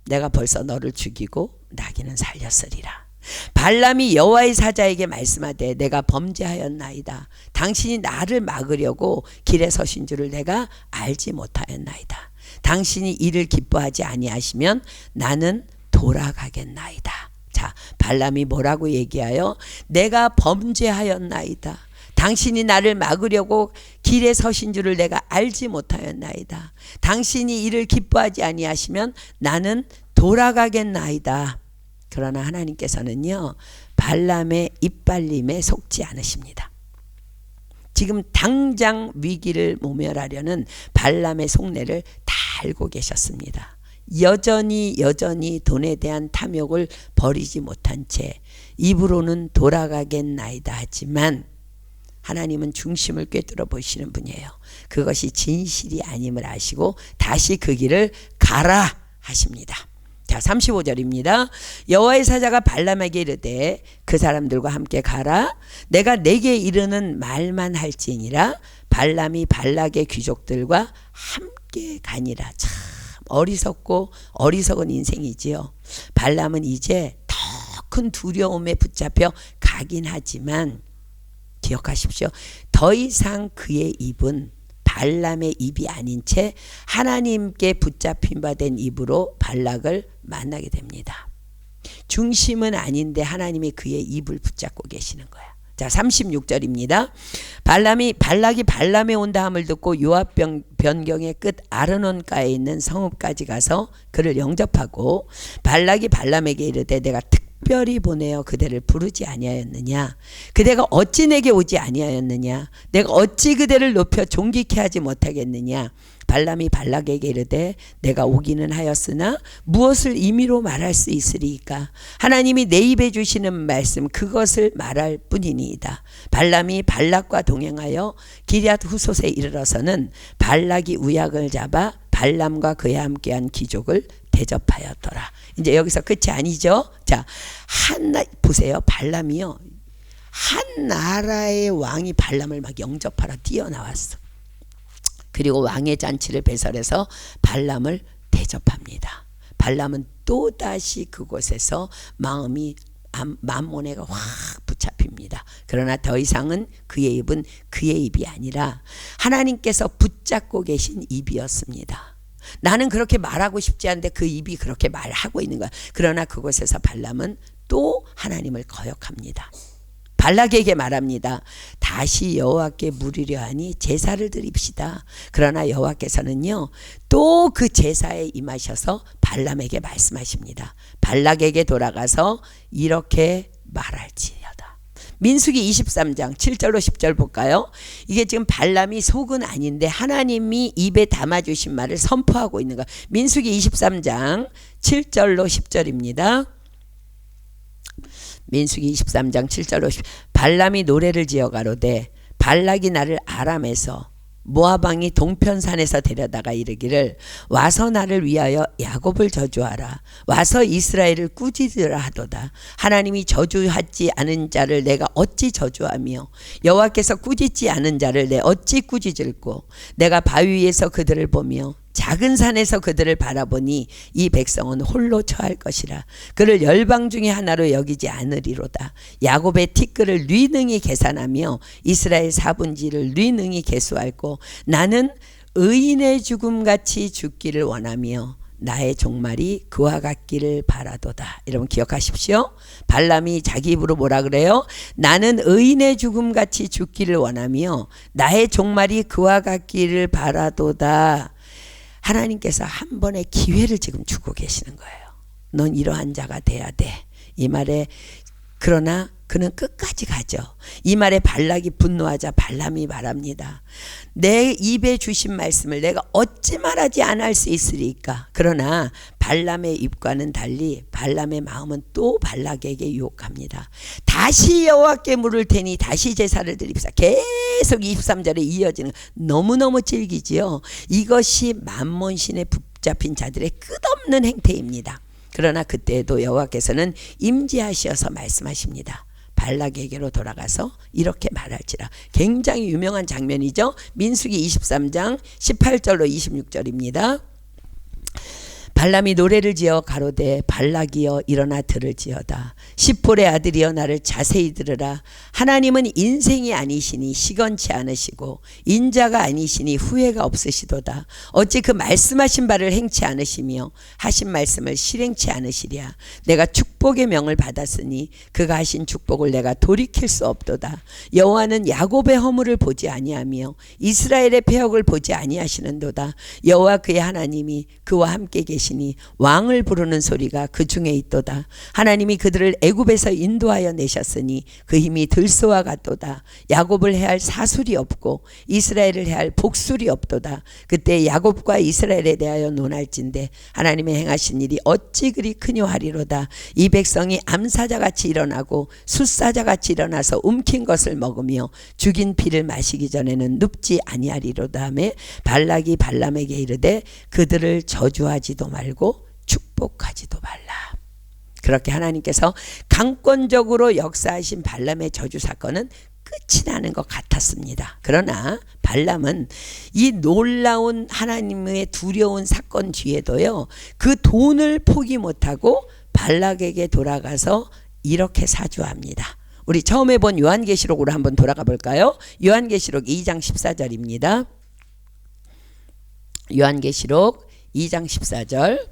내가 벌써 너를 죽이고 나귀는 살렸으리라. 발람이 여호와의 사자에게 말씀하되 내가 범죄하였나이다. 당신이 나를 막으려고 길에 서신 줄을 내가 알지 못하였나이다. 당신이 이를 기뻐하지 아니하시면 나는 돌아가겠나이다. 자, 발람이 뭐라고 얘기하여 내가 범죄하였나이다. 당신이 나를 막으려고 길에 서신 줄을 내가 알지 못하였나이다. 당신이 이를 기뻐하지 아니하시면 나는 돌아가겠나이다. 그러나 하나님께서는요, 발람의 이빨림에 속지 않으십니다. 지금 당장 위기를 모면하려는 발람의 속내를 다 알고 계셨습니다. 여전히 돈에 대한 탐욕을 버리지 못한 채 입으로는 돌아가겠나이다 하지만 하나님은 중심을 꿰뚫어 보시는 분이에요. 그것이 진실이 아님을 아시고 다시 그 길을 가라 하십니다. 자, 35절입니다. 여호와의 사자가 발람에게 이르되 그 사람들과 함께 가라. 내가 내게 이르는 말만 할지니라. 발람이 발락의 귀족들과 함께 가니라. 참 어리석고 어리석은 인생이지요. 발람은 이제 더 큰 두려움에 붙잡혀 가긴 하지만 기억하십시오. 더 이상 그의 입은 발람의 입이 아닌 채 하나님께 붙잡힌 바 된 입으로 발락을 만나게 됩니다. 중심은 아닌데 하나님이 그의 입을 붙잡고 계시는 거야. 자, 36절입니다. 발락이 발람에 온다 함을 듣고 요압 변경의 끝 아르논가에 있는 성읍까지 가서 그를 영접하고 발락이 발람에게 이르되 내가 특별히 보내어 그대를 부르지 아니하였느냐. 그대가 어찌 내게 오지 아니하였느냐. 내가 어찌 그대를 높여 존귀케 하지 못하겠느냐. 발람이 발락에게 이르되 내가 오기는 하였으나 무엇을 임의로 말할 수 있으리이까. 하나님이 내 입에 주시는 말씀 그것을 말할 뿐이니이다. 발람이 발락과 동행하여 기럇 후솥에 이르러서는 발락이 우약을 잡아 발람과 그와 함께한 귀족을 대접하였더라. 이제 여기서 끝이 아니죠. 자, 보세요. 발람이요, 한 나라의 왕이 발람을 막 영접하러 뛰어나왔어. 그리고 왕의 잔치를 배설해서 발람을 대접합니다. 발람은 또다시 그곳에서 마음이 만몬에가 확 붙잡힙니다. 그러나 더 이상은 그의 입은 그의 입이 아니라 하나님께서 붙잡고 계신 입이었습니다. 나는 그렇게 말하고 싶지 않은데 그 입이 그렇게 말하고 있는 거야. 그러나 그곳에서 발람은 또 하나님을 거역합니다. 발락에게 말합니다. 다시 여호와께 물으려 하니 제사를 드립시다. 그러나 여호와께서는요, 또 그 제사에 임하셔서 발람에게 말씀하십니다. 발락에게 돌아가서 이렇게 말할지어다. 민수기 23장 7절로 10절 볼까요? 이게 지금 발람이 속은 아닌데 하나님이 입에 담아주신 말을 선포하고 있는 거. 민수기 23장 7절로 10절입니다. 민수기 23장 7절로 10절. 발람이 노래를 지어 가로되 발락이 나를 아람에서 모압 왕이 동편산에서 데려다가 이르기를 와서 나를 위하여 야곱을 저주하라. 와서 이스라엘을 꾸짖으라 하도다. 하나님이 저주하지 않은 자를 내가 어찌 저주하며 여호와께서 꾸짖지 않은 자를 내 어찌 꾸짖을꼬. 내가 바위 위에서 그들을 보며 작은 산에서 그들을 바라보니 이 백성은 홀로 처할 것이라. 그를 열방 중에 하나로 여기지 않으리로다. 야곱의 티끌을 뉘능히 계산하며 이스라엘 사분지를 뉘능히 계수하고 나는 의인의 죽음같이 죽기를 원하며 나의 종말이 그와 같기를 바라도다. 여러분 기억하십시오. 발람이 자기 입으로 뭐라 그래요? 나는 의인의 죽음같이 죽기를 원하며 나의 종말이 그와 같기를 바라도다. 하나님께서 한 번의 기회를 지금 주고 계시는 거예요. 넌 이러한 자가 돼야 돼. 이 말에 그러나 그는 끝까지 가죠. 이 말에 발락이 분노하자 발람이 말합니다. 내 입에 주신 말씀을 내가 어찌 말하지 않을 수 있으리까. 그러나 발람의 입과는 달리 발람의 마음은 또 발락에게 유혹합니다. 다시 여호와께 물을 테니 다시 제사를 드립시다. 계속 23절에 이어지는 너무너무 질기지요. 이것이 만몬신에 붙잡힌 자들의 끝없는 행태입니다. 그러나 그때에도 여호와께서는 임재하셔서 말씀하십니다. 발락에게로 돌아가서 이렇게 말할지라. 굉장히 유명한 장면이죠. 민수기 23장 18절로 26절입니다. 발람이 노래를 지어 가로되 발락이여 일어나 들을지어다. 시폴의 아들이여 나를 자세히 들으라. 하나님은 인생이 아니시니 시건치 않으시고 인자가 아니시니 후회가 없으시도다. 어찌 그 말씀하신 바를 행치 않으시며 하신 말씀을 실행치 않으시랴. 내가 축복의 명을 받았으니 그가 하신 축복을 내가 돌이킬 수 없도다. 여호와는 야곱의 허물을 보지 아니하며 이스라엘의 패역을 보지 아니하시는도다. 여호와 그의 하나님이 그와 함께 계시니 왕을 부르는 소리가 그 중에 있도다. 하나님이 그들을 애굽에서 인도하여 내셨으니 그 힘이 들소와 같도다. 야곱을 해할 사술이 없고 이스라엘을 해할 복술이 없도다. 그때 야곱과 이스라엘에 대하여 논할진대 하나님의 행하신 일이 어찌 그리 크뇨 하리로다. 이 백성이 암사자같이 일어나고 숫사자같이 일어나서 움킨 것을 먹으며 죽인 피를 마시기 전에는 눕지 아니하리로다 하며 발락이 발람에게 이르되 그들을 저주하지도 말고 축복하지도 말라. 그렇게 하나님께서 강권적으로 역사하신 발람의 저주 사건은 끝이 나는 것 같았습니다. 그러나 발람은 이 놀라운 하나님의 두려운 사건 뒤에도요, 그 돈을 포기 못하고 발락에게 돌아가서 이렇게 사주합니다. 우리 처음에 본 요한계시록으로 한번 돌아가 볼까요? 요한계시록 2장 14절입니다. 요한계시록 2장 14절.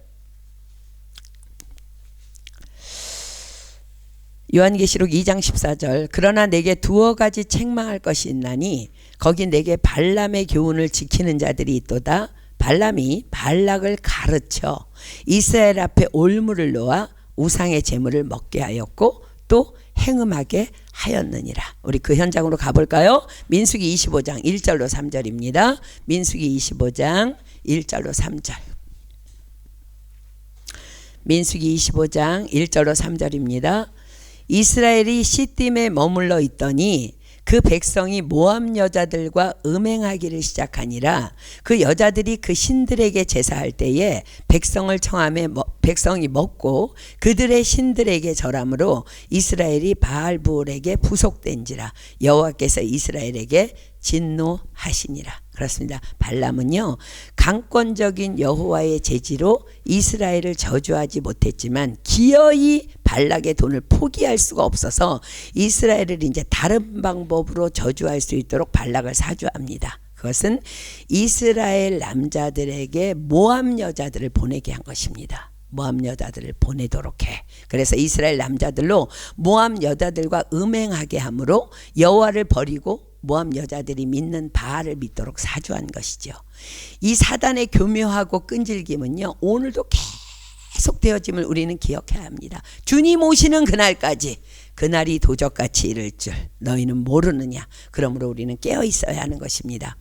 요한계시록 2장 14절. 그러나 내게 두어 가지 책망할 것이 있나니 거기 내게 발람의 교훈을 지키는 자들이 있도다. 발람이 발락을 가르쳐 이스라엘 앞에 올무를 놓아 우상의 제물을 먹게 하였고 또 행음하게 하였느니라. 우리 그 현장으로 가볼까요? 민수기 25장 1절로 3절입니다. 민수기 25장 1절로 3절. 민수기 25장 1절로 3절입니다. 이스라엘이 시딤에 머물러 있더니 그 백성이 모압 여자들과 음행하기를 시작하니라. 그 여자들이 그 신들에게 제사할 때에 백성을 청함에 백성이 먹고 그들의 신들에게 절함으로 이스라엘이 바알부올에게 부속된지라. 여호와께서 이스라엘에게 진노하시니라. 그렇습니다. 발람은요, 강권적인 여호와의 제지로 이스라엘을 저주하지 못했지만 기어이 발락의 돈을 포기할 수가 없어서 이스라엘을 이제 다른 방법으로 저주할 수 있도록 발락을 사주합니다. 그것은 이스라엘 남자들에게 모압 여자들을 보내게 한 것입니다. 모압 여자들을 보내도록 해. 그래서 이스라엘 남자들로 모압 여자들과 음행하게 함으로 여호와를 버리고 모압 여자들이 믿는 바알을 믿도록 사주한 것이죠. 이 사단의 교묘하고 끈질김은요, 오늘도 계속 되어짐을 우리는 기억해야 합니다. 주님 오시는 그날까지, 그날이 도적같이 이를 줄 너희는 모르느냐. 그러므로 우리는 깨어 있어야 하는 것입니다.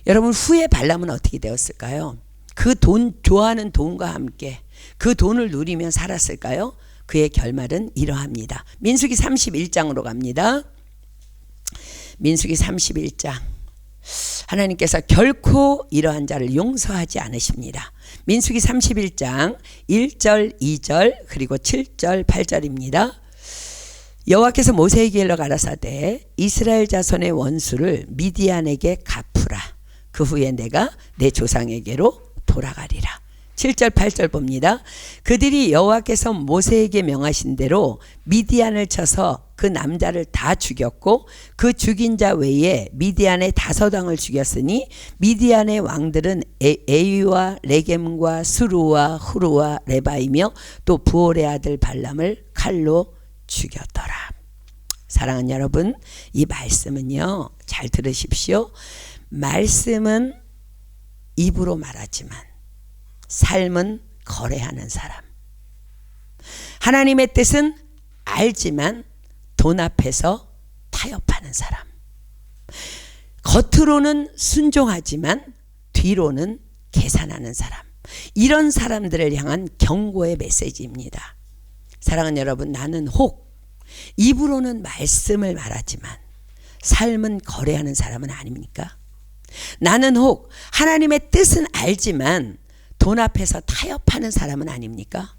여러분, 후에 발람은 어떻게 되었을까요? 그 돈, 좋아하는 돈과 함께 그 돈을 누리며 살았을까요? 그의 결말은 이러합니다. 민수기 31장으로 갑니다. 민수기 31장. 하나님께서 결코 이러한 자를 용서하지 않으십니다. 민수기 31장 1절 2절 그리고 7절 8절입니다. 여호와께서 모세에게 일러 가라사대 이스라엘 자손의 원수를 미디안에게 갚으라. 그 후에 내가 내 조상에게로 돌아가리라. 7절 8절 봅니다. 그들이 여호와께서 모세에게 명하신 대로 미디안을 쳐서 그 남자를 다 죽였고 그 죽인 자 외에 미디안의 5왕을 죽였으니 미디안의 왕들은 에위와 레겜과 수루와 후루와 레바이며 또 부올의 아들 발람을 칼로 죽였더라. 사랑하는 여러분, 이 말씀은요, 잘 들으십시오. 말씀은 입으로 말하지만 삶은 거래하는 사람. 하나님의 뜻은 알지만 돈 앞에서 타협하는 사람. 겉으로는 순종하지만 뒤로는 계산하는 사람. 이런 사람들을 향한 경고의 메시지입니다. 사랑하는 여러분, 나는 혹 입으로는 말씀을 말하지만 삶은 거래하는 사람은 아닙니까? 나는 혹 하나님의 뜻은 알지만 돈 앞에서 타협하는 사람은 아닙니까?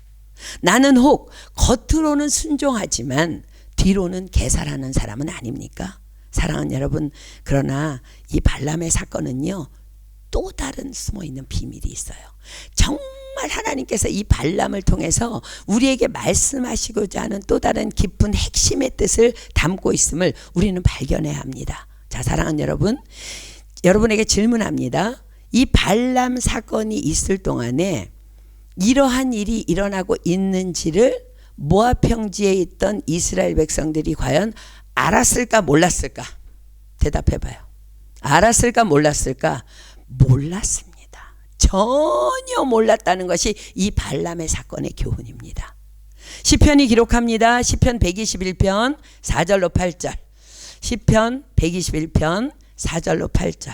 나는 혹 겉으로는 순종하지만 뒤로는 계산하는 사람은 아닙니까? 사랑하는 여러분, 그러나 이 발람의 사건은요, 또 다른 숨어있는 비밀이 있어요. 정말 하나님께서 이 발람을 통해서 우리에게 말씀하시고자 하는 또 다른 깊은 핵심의 뜻을 담고 있음을 우리는 발견해야 합니다. 자, 사랑하는 여러분, 여러분에게 질문합니다. 이 발람 사건이 있을 동안에 이러한 일이 일어나고 있는지를 모압 평지에 있던 이스라엘 백성들이 과연 알았을까 몰랐을까? 대답해봐요. 알았을까 몰랐을까? 몰랐습니다. 전혀 몰랐다는 것이 이 발람의 사건의 교훈입니다. 시편이 기록합니다. 시편 121편 4절로 8절. 시편 121편 4절로 8절.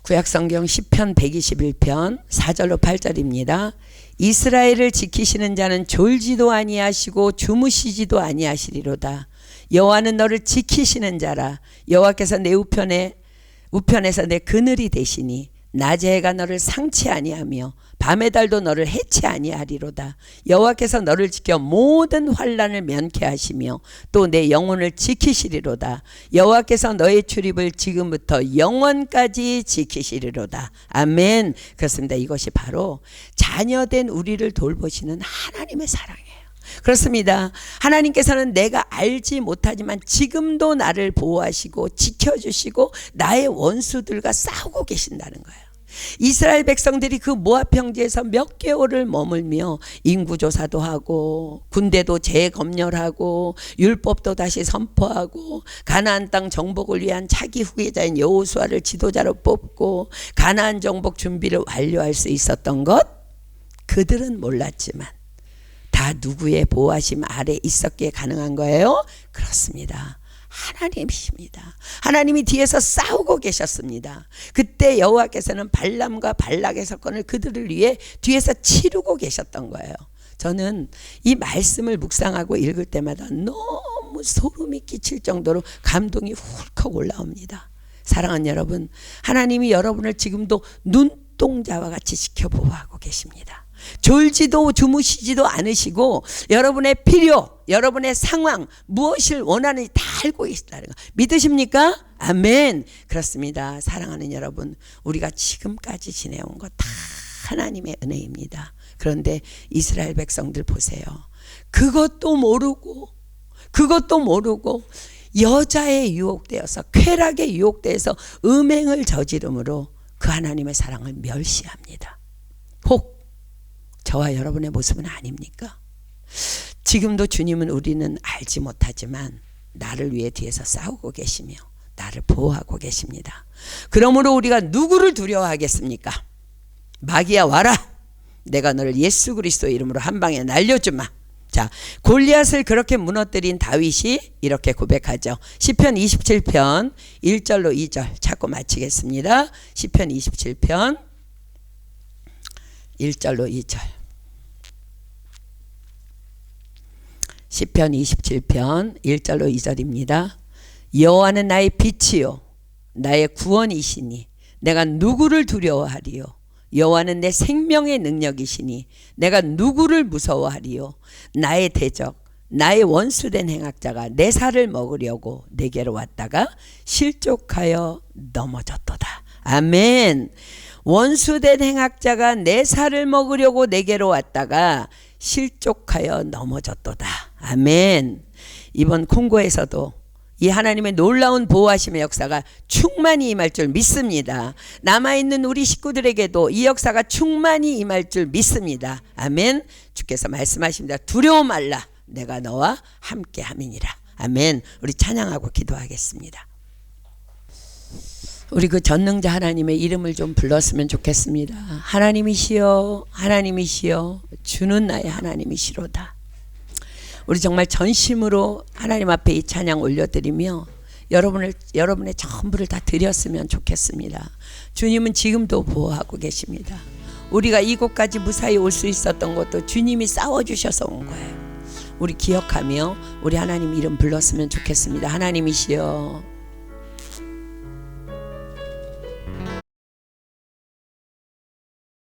구약성경 시편 121편 4절로 8절입니다. 이스라엘을 지키시는 자는 졸지도 아니하시고 주무시지도 아니하시리로다. 여호와는 너를 지키시는 자라. 여호와께서 내 우편에서 내 그늘이 되시니 낮의 해가 너를 상치 아니하며 밤의 달도 너를 해치 아니하리로다. 여호와께서 너를 지켜 모든 환난을 면케 하시며 또 내 영혼을 지키시리로다. 여호와께서 너의 출입을 지금부터 영원까지 지키시리로다. 아멘. 그렇습니다. 이것이 바로 자녀된 우리를 돌보시는 하나님의 사랑이에요. 그렇습니다. 하나님께서는 내가 알지 못하지만 지금도 나를 보호하시고 지켜주시고 나의 원수들과 싸우고 계신다는 거예요. 이스라엘 백성들이 그 모압 평지에서 몇 개월을 머물며 인구조사도 하고 군대도 재검열하고 율법도 다시 선포하고 가나안 땅 정복을 위한 차기 후계자인 여호수아를 지도자로 뽑고 가나안 정복 준비를 완료할 수 있었던 것, 그들은 몰랐지만 다 누구의 보호하심 아래 있었기에 가능한 거예요? 그렇습니다. 하나님이십니다. 하나님이 뒤에서 싸우고 계셨습니다. 그때 여호와께서는 발람과 발락의 사건을 그들을 위해 뒤에서 치르고 계셨던 거예요. 저는 이 말씀을 묵상하고 읽을 때마다 너무 소름이 끼칠 정도로 감동이 훌컥 올라옵니다. 사랑하는 여러분, 하나님이 여러분을 지금도 눈동자와 같이 지켜보호하고 계십니다. 졸지도 주무시지도 않으시고 여러분의 필요, 여러분의 상황, 무엇을 원하는지 다 알고 계시다는 거 믿으십니까? 아멘. 그렇습니다. 사랑하는 여러분, 우리가 지금까지 지내온 것 다 하나님의 은혜입니다. 그런데 이스라엘 백성들 보세요. 그것도 모르고 여자에 유혹되어서 쾌락에 유혹되어서 음행을 저지름으로 그 하나님의 사랑을 멸시합니다. 혹 저와 여러분의 모습은 아닙니까? 지금도 주님은 우리는 알지 못하지만 나를 위해 뒤에서 싸우고 계시며 나를 보호하고 계십니다. 그러므로 우리가 누구를 두려워하겠습니까? 마귀야 와라. 내가 너를 예수 그리스도 이름으로 한 방에 날려주마. 자, 골리앗을 그렇게 무너뜨린 다윗이 이렇게 고백하죠. 시편 27편 1절로 2절 찾고 마치겠습니다. 시편 27편 1절로 2절. 시편 27편 1절로 2절입니다. 여호와는 나의 빛이요 나의 구원이시니 내가 누구를 두려워하리요. 여호와는 내 생명의 능력이시니 내가 누구를 무서워하리요. 나의 대적 나의 원수된 행악자가 내 살을 먹으려고 내게로 왔다가 실족하여 넘어졌도다. 아멘. 원수된 행악자가 내 살을 먹으려고 내게로 왔다가 실족하여 넘어졌도다. 아멘. 이번 콩고에서도 이 하나님의 놀라운 보호하심의 역사가 충만히 임할 줄 믿습니다. 남아있는 우리 식구들에게도 이 역사가 충만히 임할 줄 믿습니다. 아멘. 주께서 말씀하십니다. 두려워 말라. 내가 너와 함께 함이니라. 아멘. 우리 찬양하고 기도하겠습니다. 우리 그 전능자 하나님의 이름을 좀 불렀으면 좋겠습니다. 하나님이시여, 하나님이시여, 주는 나의 하나님이시로다. 우리 정말 전심으로 하나님 앞에 이 찬양 올려드리며 여러분의 전부를 다 드렸으면 좋겠습니다. 주님은 지금도 보호하고 계십니다. 우리가 이곳까지 무사히 올 수 있었던 것도 주님이 싸워주셔서 온 거예요. 우리 기억하며 우리 하나님 이름 불렀으면 좋겠습니다. 하나님이시여,